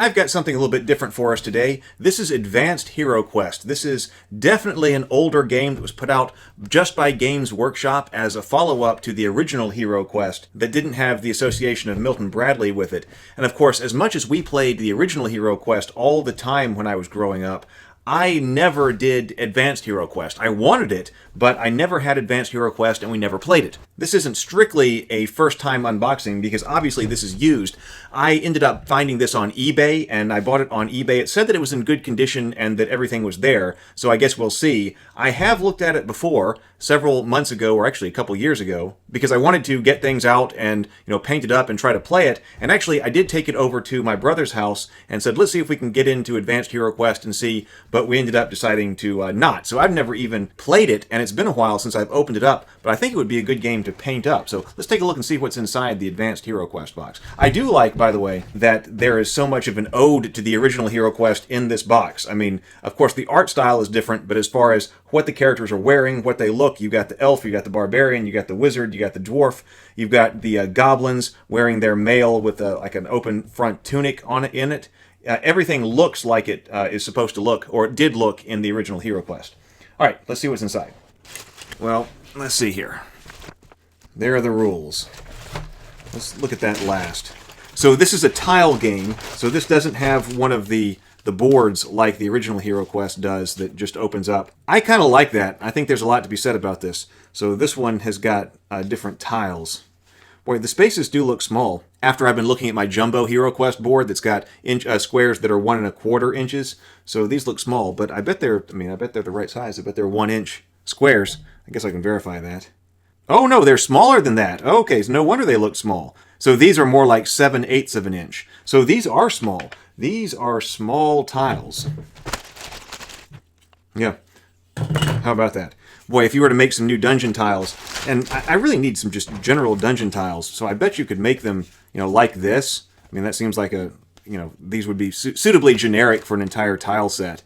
I've got something a little bit different for us today. This is Advanced HeroQuest. This is definitely an older game that was put out just by Games Workshop as a follow-up to the original HeroQuest that didn't have the association of Milton Bradley with it. And of course, as much as we played the original HeroQuest all the time when I was growing up, I never did Advanced HeroQuest. I wanted it, but I never had Advanced HeroQuest and we never played it. This isn't strictly a first-time unboxing because obviously this is used. I ended up finding this on eBay and I bought it on eBay. It said that it was in good condition and that everything was there, so I guess we'll see. I have looked at it before, several months ago, or actually a couple years ago, because I wanted to get things out and paint it up and try to play it. And actually, I did take it over to my brother's house and said, let's see if we can get into Advanced HeroQuest and see, but we ended up deciding to not. So I've never even played it, and it's been a while since I've opened it up, but I think it would be a good game to paint up. So let's take a look and see what's inside the Advanced HeroQuest box. I do like, by the way, that there is so much of an ode to the original HeroQuest in this box. I mean, of course, the art style is different, but as far as what the characters are wearing, what they look, you got the elf, you got the barbarian, you got the wizard, you got the dwarf, you've got the goblins wearing their mail with like an open front tunic on it in it. Everything looks like it is supposed to look, or it did look in the original HeroQuest. All right, let's see what's inside. Well, let's see here. There are the rules. Let's look at that last. So this is a tile game, so this doesn't have one of the boards like the original HeroQuest does that just opens up. I kind of like that. I think there's a lot to be said about this. So this one has got different tiles. Boy, the spaces do look small. After I've been looking at my jumbo HeroQuest board that's got squares that are 1 1/4 inches, so these look small, but I bet they're the right size. I bet they're 1 inch squares. I guess I can verify that. Oh no, they're smaller than that. Okay, so no wonder they look small. So these are more like 7/8 of an inch. So these are small. These are small tiles. Yeah. How about that? Boy, if you were to make some new dungeon tiles, and I really need some just general dungeon tiles, so I bet you could make them, like this. I mean, that seems like these would be suitably generic for an entire tile set.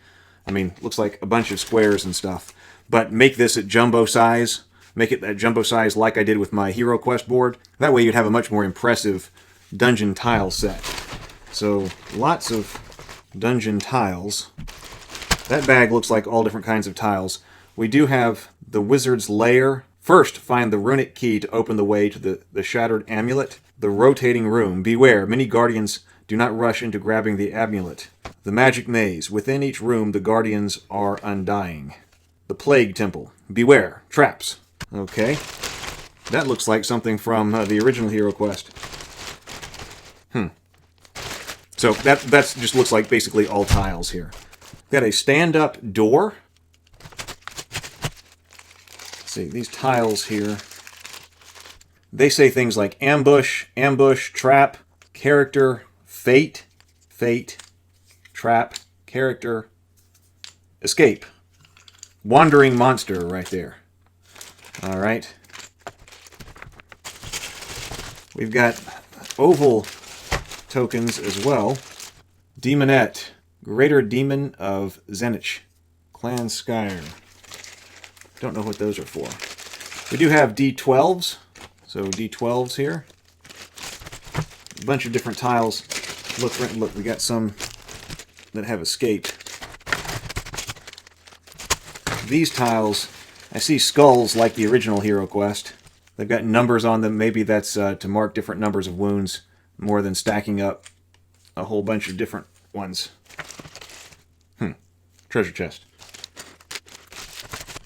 I mean, looks like a bunch of squares and stuff. But make this at jumbo size. Make it that jumbo size like I did with my HeroQuest board. That way you'd have a much more impressive dungeon tile set. So, lots of dungeon tiles. That bag looks like all different kinds of tiles. We do have the Wizard's Lair. First, find the runic key to open the way to the Shattered Amulet. The Rotating Room. Beware, many guardians do not rush into grabbing the amulet. The Magic Maze. Within each room, the guardians are undying. The Plague Temple. Beware, traps. Okay. That looks like something from the original HeroQuest. So that just looks like basically all tiles here. Got a stand-up door. Let's see, these tiles here. They say things like ambush, trap, character, fate, trap, character, escape. Wandering monster right there. All right. We've got oval tokens as well. Demonette, Greater Demon of Zenich, Clan Skyer. Don't know what those are for. We do have D12s, so D12s here. A bunch of different tiles. Look, we got some that have escaped. These tiles, I see skulls like the original HeroQuest. They've got numbers on them. Maybe that's to mark different numbers of wounds, more than stacking up a whole bunch of different ones. Treasure chest.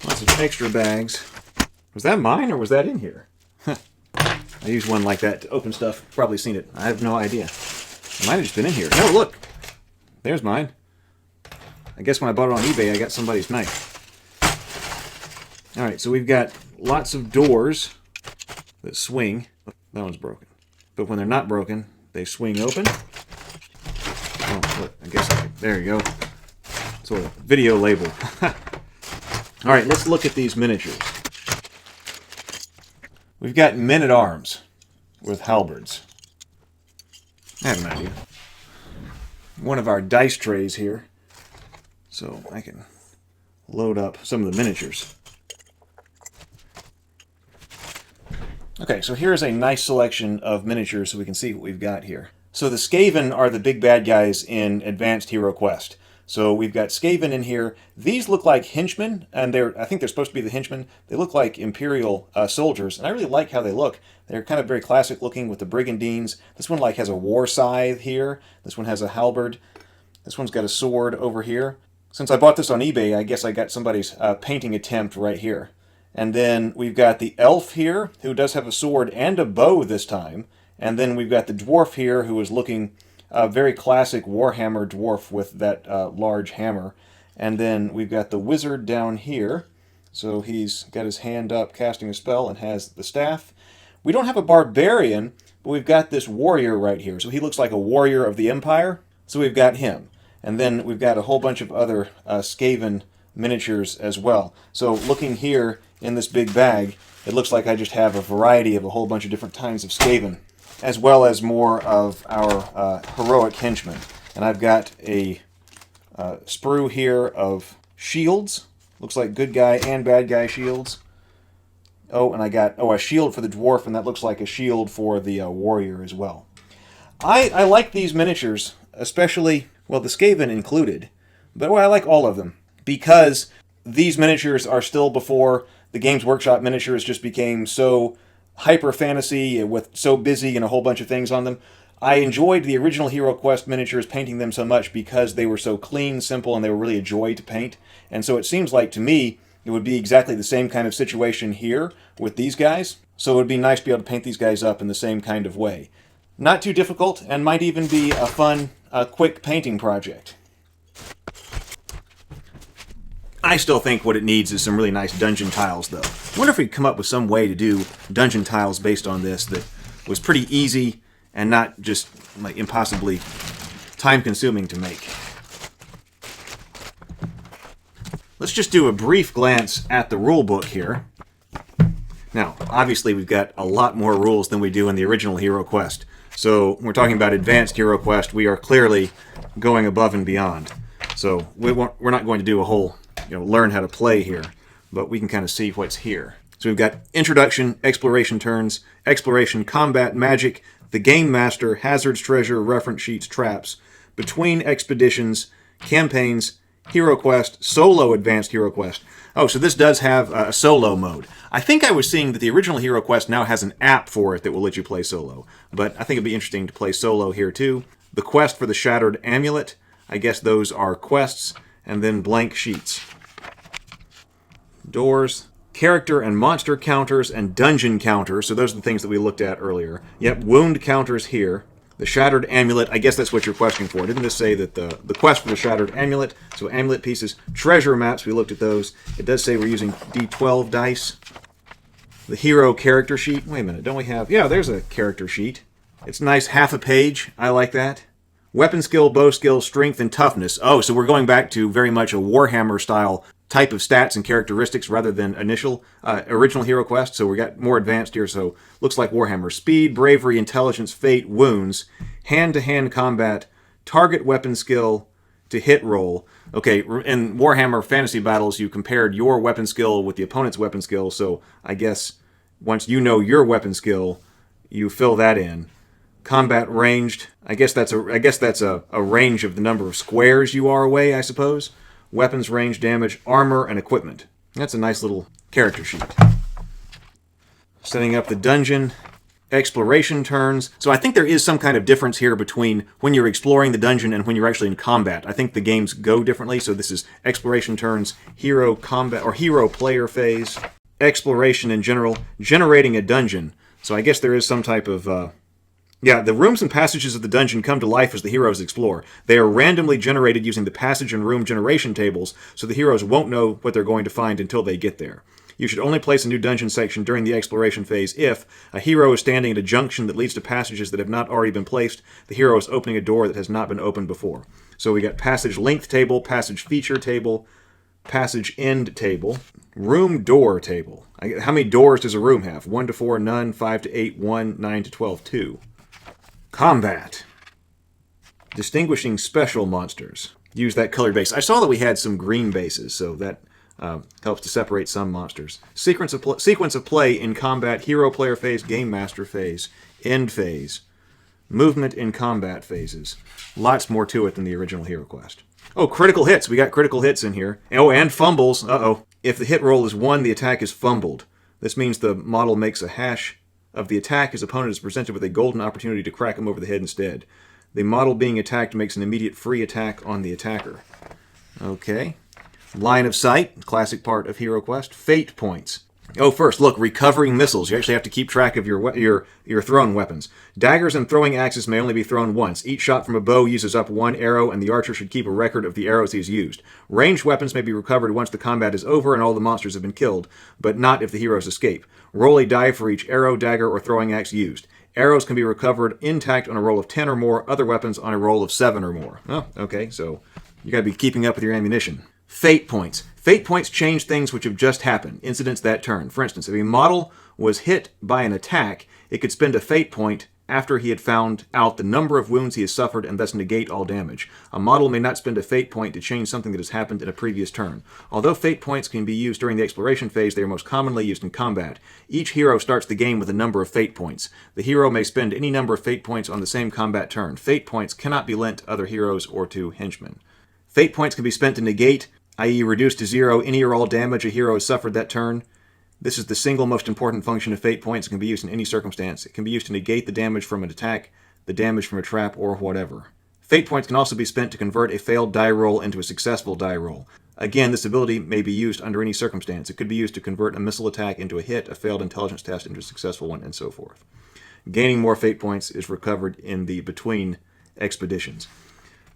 Lots of extra bags. Was that mine or was that in here? I use one like that to open stuff. Probably seen it. I have no idea. It might have just been in here. No, look. There's mine. I guess when I bought it on eBay, I got somebody's knife. Alright, so we've got lots of doors that swing. That one's broken. But when they're not broken, they swing open. Oh, look, I guess there you go. Sort of video label. Alright, let's look at these miniatures. We've got men-at-arms with halberds. I have an idea. One of our dice trays here. So I can load up some of the miniatures. Okay, so here's a nice selection of miniatures so we can see what we've got here. So the Skaven are the big bad guys in Advanced Hero Quest. So we've got Skaven in here. These look like henchmen, and I think they're supposed to be the henchmen. They look like Imperial soldiers, and I really like how they look. They're kind of very classic looking with the brigandines. This one like has a war scythe here. This one has a halberd. This one's got a sword over here. Since I bought this on eBay, I guess I got somebody's painting attempt right here. And then we've got the elf here, who does have a sword and a bow this time. And then we've got the dwarf here, who is looking very classic Warhammer dwarf with that large hammer. And then we've got the wizard down here. So he's got his hand up casting a spell and has the staff. We don't have a barbarian, but we've got this warrior right here. So he looks like a warrior of the Empire. So we've got him. And then we've got a whole bunch of other Skaven miniatures as well. So looking here in this big bag, it looks like I just have a variety of a whole bunch of different kinds of Skaven, as well as more of our heroic henchmen. And I've got a sprue here of shields. Looks like good guy and bad guy shields. Oh, and I got a shield for the dwarf, and that looks like a shield for the warrior as well. I like these miniatures, especially, well, the Skaven included, but I like all of them, because these miniatures are still before the Games Workshop miniatures just became so hyper fantasy with so busy and a whole bunch of things on them. I enjoyed the original HeroQuest miniatures, painting them so much because they were so clean, simple, and they were really a joy to paint. And so it seems like, to me, it would be exactly the same kind of situation here with these guys. So it would be nice to be able to paint these guys up in the same kind of way. Not too difficult, and might even be a fun, quick painting project. I still think what it needs is some really nice dungeon tiles, though. I wonder if we'd come up with some way to do dungeon tiles based on this that was pretty easy and not just like impossibly time-consuming to make. Let's just do a brief glance at the rulebook here. Now, obviously, we've got a lot more rules than we do in the original HeroQuest. So when we're talking about Advanced HeroQuest, we are clearly going above and beyond. So we're not going to do a whole, learn how to play here, but we can kind of see what's here. So we've got Introduction, Exploration Turns, Exploration, Combat, Magic, the Game Master, Hazards, Treasure, Reference Sheets, Traps, Between Expeditions, Campaigns, HeroQuest, Solo Advanced HeroQuest. Oh, so this does have a solo mode. I think I was seeing that the original HeroQuest now has an app for it that will let you play solo. But I think it'd be interesting to play solo here too. The quest for the Shattered Amulet. I guess those are quests. And then blank sheets. Doors. Character and monster counters and dungeon counters. So those are the things that we looked at earlier. Yep, wound counters here. The Shattered Amulet, I guess that's what you're questioning for. Didn't this say that the quest for the Shattered Amulet, so amulet pieces, treasure maps, we looked at those. It does say we're using D12 dice. The hero character sheet. Wait a minute, don't we have... Yeah, there's a character sheet. It's nice, half a page. I like that. Weapon skill, bow skill, strength, and toughness. Oh, so we're going back to very much a Warhammer style type of stats and characteristics rather than original HeroQuest. So we got more advanced here, so looks like Warhammer. Speed, bravery, intelligence, fate, wounds, hand-to-hand combat, target weapon skill to hit roll. Okay, in Warhammer Fantasy Battles, you compared your weapon skill with the opponent's weapon skill, so I guess once you know your weapon skill, you fill that in. Combat ranged. I guess that's a range of the number of squares you are away, I suppose. Weapons, range, damage, armor, and equipment. That's a nice little character sheet. Setting up the dungeon. Exploration turns. So I think there is some kind of difference here between when you're exploring the dungeon and when you're actually in combat. I think the games go differently. So this is exploration turns, hero combat, or hero player phase. Exploration in general. Generating a dungeon. So I guess there is some type of... Yeah, the rooms and passages of the dungeon come to life as the heroes explore. They are randomly generated using the passage and room generation tables, so the heroes won't know what they're going to find until they get there. You should only place a new dungeon section during the exploration phase if a hero is standing at a junction that leads to passages that have not already been placed. The hero is opening a door that has not been opened before. So we got passage length table, passage feature table, passage end table, room door table. How many doors does a room have? 1 to 4, none. 5 to 8, 1. 9 to 12, 2. Combat. Distinguishing special monsters. Use that colored base. I saw that we had some green bases, so that helps to separate some monsters. Sequence of play in combat, hero player phase, game master phase, end phase. Movement in combat phases. Lots more to it than the original HeroQuest. Oh, critical hits. We got critical hits in here. Oh, and fumbles. Uh-oh. If the hit roll is 1, the attack is fumbled. This means the model makes a hash of the attack. His opponent is presented with a golden opportunity to crack him over the head instead. The model being attacked makes an immediate free attack on the attacker. Okay. Line of sight, classic part of HeroQuest. Fate points. Oh, first, look, recovering missiles. You actually have to keep track of your thrown weapons. Daggers and throwing axes may only be thrown once. Each shot from a bow uses up 1 arrow, and the archer should keep a record of the arrows he's used. Ranged weapons may be recovered once the combat is over and all the monsters have been killed, but not if the heroes escape. Roll a die for each arrow, dagger, or throwing axe used. Arrows can be recovered intact on a roll of 10 or more, other weapons on a roll of 7 or more. Oh, okay, so you gotta be keeping up with your ammunition. Fate points. Fate points change things which have just happened, incidents that turn. For instance, if a model was hit by an attack, it could spend a fate point after he had found out the number of wounds he has suffered and thus negate all damage. A model may not spend a fate point to change something that has happened in a previous turn. Although fate points can be used during the exploration phase, they are most commonly used in combat. Each hero starts the game with a number of fate points. The hero may spend any number of fate points on the same combat turn. Fate points cannot be lent to other heroes or to henchmen. Fate points can be spent to negate, i.e. reduce to 0 any or all damage a hero has suffered that turn. This is the single most important function of fate points. It can be used in any circumstance. It can be used to negate the damage from an attack, the damage from a trap, or whatever. Fate points can also be spent to convert a failed die roll into a successful die roll. Again, this ability may be used under any circumstance. It could be used to convert a missile attack into a hit, a failed intelligence test into a successful one, and so forth. Gaining more fate points is recovered in the between expeditions.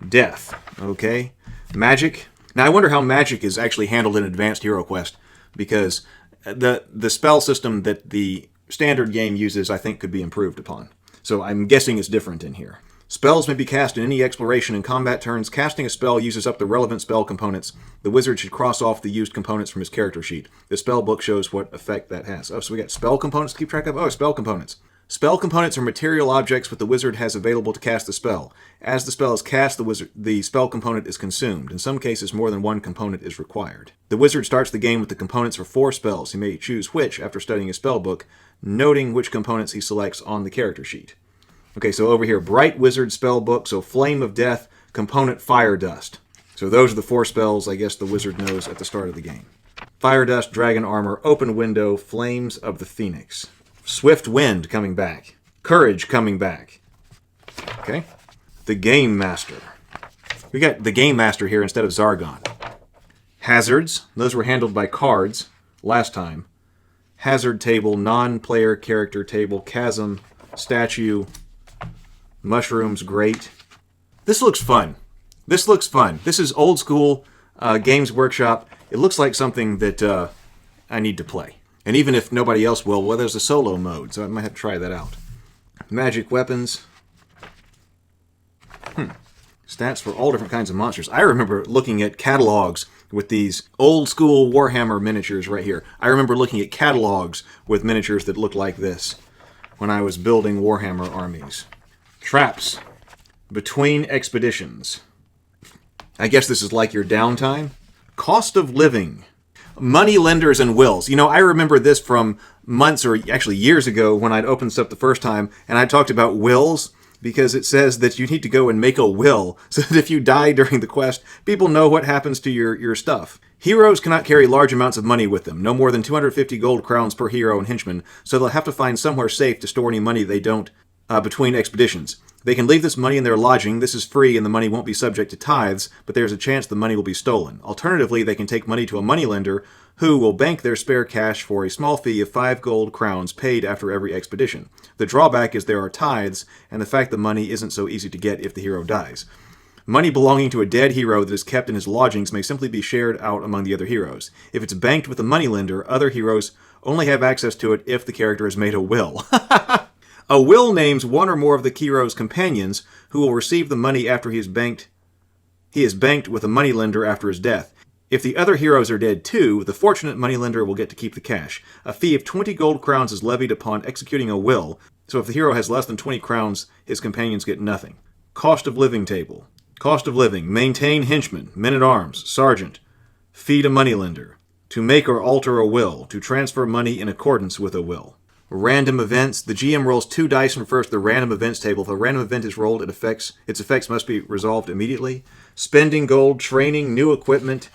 Death. Okay. Magic. Now, I wonder how magic is actually handled in Advanced HeroQuest, because the spell system that the standard game uses, I think, could be improved upon. So I'm guessing it's different in here. Spells may be cast in any exploration and combat turns. Casting a spell uses up the relevant spell components. The wizard should cross off the used components from his character sheet. The spell book shows what effect that has. Oh, so we got spell components to keep track of? Oh, spell components. Spell components are material objects what the wizard has available to cast the spell. As the spell is cast, the spell component is consumed. In some cases, more than one component is required. The wizard starts the game with the components for 4 spells. He may choose which after studying his spell book, noting which components he selects on the character sheet. Okay, so over here, Bright Wizard spell book, so Flame of Death, component Fire Dust. So those are the 4 spells I guess the wizard knows at the start of the game. Fire Dust, Dragon Armor, Open Window, Flames of the Phoenix. Swift Wind coming back. Courage coming back. Okay. The Game Master. We got the Game Master here instead of Zargon. Hazards. Those were handled by cards last time. Hazard table, non-player character table, chasm, statue, mushrooms, grate. This looks fun. This looks fun. This is old school Games Workshop. It looks like something that I need to play. And even if nobody else will, well, there's a solo mode, so I might have to try that out. Magic weapons. Stats for all different kinds of monsters. I remember looking at catalogs with these old school Warhammer miniatures right here. I remember looking at catalogs with miniatures that looked like this when I was building Warhammer armies. Traps. Between expeditions. I guess this is like your downtime. Cost of living. Money lenders and wills. You know, I remember this from months or actually years ago when I'd opened this up the first time, and I talked about wills because it says that you need to go and make a will so that if you die during the quest, people know what happens to your stuff. Heroes cannot carry large amounts of money with them, no more than 250 gold crowns per hero and henchman, so they'll have to find somewhere safe to store any money they don't between expeditions. They can leave this money in their lodging. This is free and the money won't be subject to tithes, but there's a chance the money will be stolen. Alternatively, they can take money to a moneylender who will bank their spare cash for a small fee of 5 gold crowns paid after every expedition. The drawback is there are tithes and the fact the money isn't so easy to get if the hero dies. Money belonging to a dead hero that is kept in his lodgings may simply be shared out among the other heroes. If it's banked with a moneylender, other heroes only have access to it if the character has made a will. A will names one or more of the hero's companions who will receive the money after he is banked with a moneylender after his death. If the other heroes are dead too, the fortunate moneylender will get to keep the cash. A fee of 20 gold crowns is levied upon executing a will, so if the hero has less than 20 crowns, his companions get nothing. Cost of living table. Cost of living. Maintain henchman, men-at-arms, sergeant. Feed a moneylender. To make or alter a will. To transfer money in accordance with a will. Random events. The GM rolls 2 dice and refers to the random events table. If a random event is rolled, its effects must be resolved immediately. Spending gold, training, new equipment,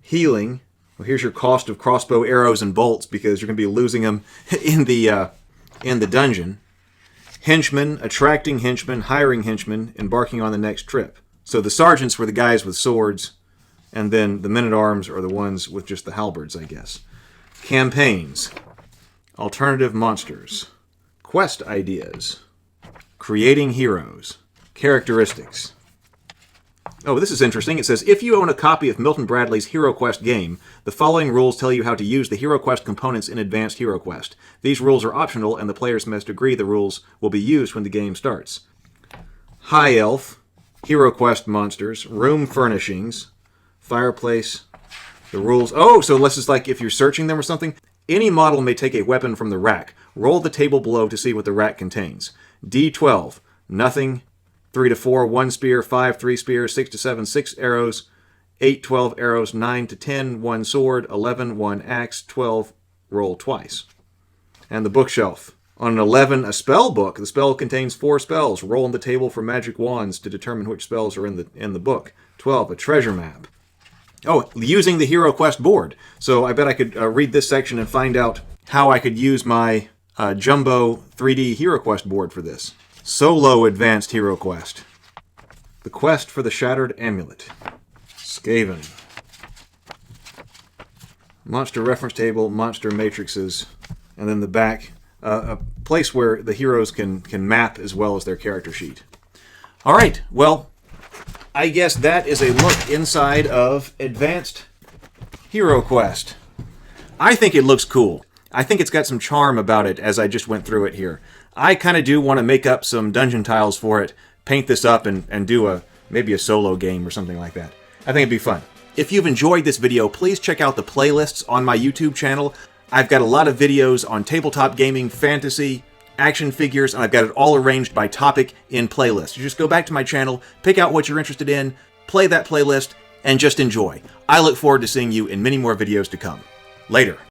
healing. Well, here's your cost of crossbow, arrows, and bolts because you're going to be losing them in the dungeon. Henchmen, attracting henchmen, hiring henchmen, embarking on the next trip. So the sergeants were the guys with swords, and then the men-at-arms are the ones with just the halberds, I guess. Campaigns. Alternative monsters. Quest ideas. Creating heroes. Characteristics. Oh, this is interesting. It says, if you own a copy of Milton Bradley's HeroQuest game, the following rules tell you how to use the HeroQuest components in Advanced HeroQuest. These rules are optional, and the players must agree the rules will be used when the game starts. High Elf, HeroQuest monsters, room furnishings, fireplace, the rules. Oh, so this is like if you're searching them or something. Any model may take a weapon from the rack. Roll the table below to see what the rack contains. D12, nothing. 3 to 4, 1 spear, 5, 3 spears, 6 to 7, 6 arrows, 8, 12 arrows, 9 to 10, 1 sword, 11, 1 axe, 12, roll twice. And the bookshelf. On an 11, a spell book. The spell contains 4 spells. Roll on the table for magic wands to determine which spells are in the book. 12, a treasure map. Oh, using the HeroQuest board. So I bet I could read this section and find out how I could use my Jumbo 3D HeroQuest board for this. Solo Advanced HeroQuest. The Quest for the Shattered Amulet. Skaven. Monster reference table, monster matrices, and then the back, a place where the heroes can map as well as their character sheet. All right, well, I guess that is a look inside of Advanced HeroQuest. I think it looks cool. I think it's got some charm about it as I just went through it here. I kind of do want to make up some dungeon tiles for it, paint this up, and do maybe a solo game or something like that. I think it'd be fun. If you've enjoyed this video, please check out the playlists on my YouTube channel. I've got a lot of videos on tabletop gaming, fantasy, action figures, and I've got it all arranged by topic in playlists. You just go back to my channel, pick out what you're interested in, play that playlist, and just enjoy. I look forward to seeing you in many more videos to come. Later.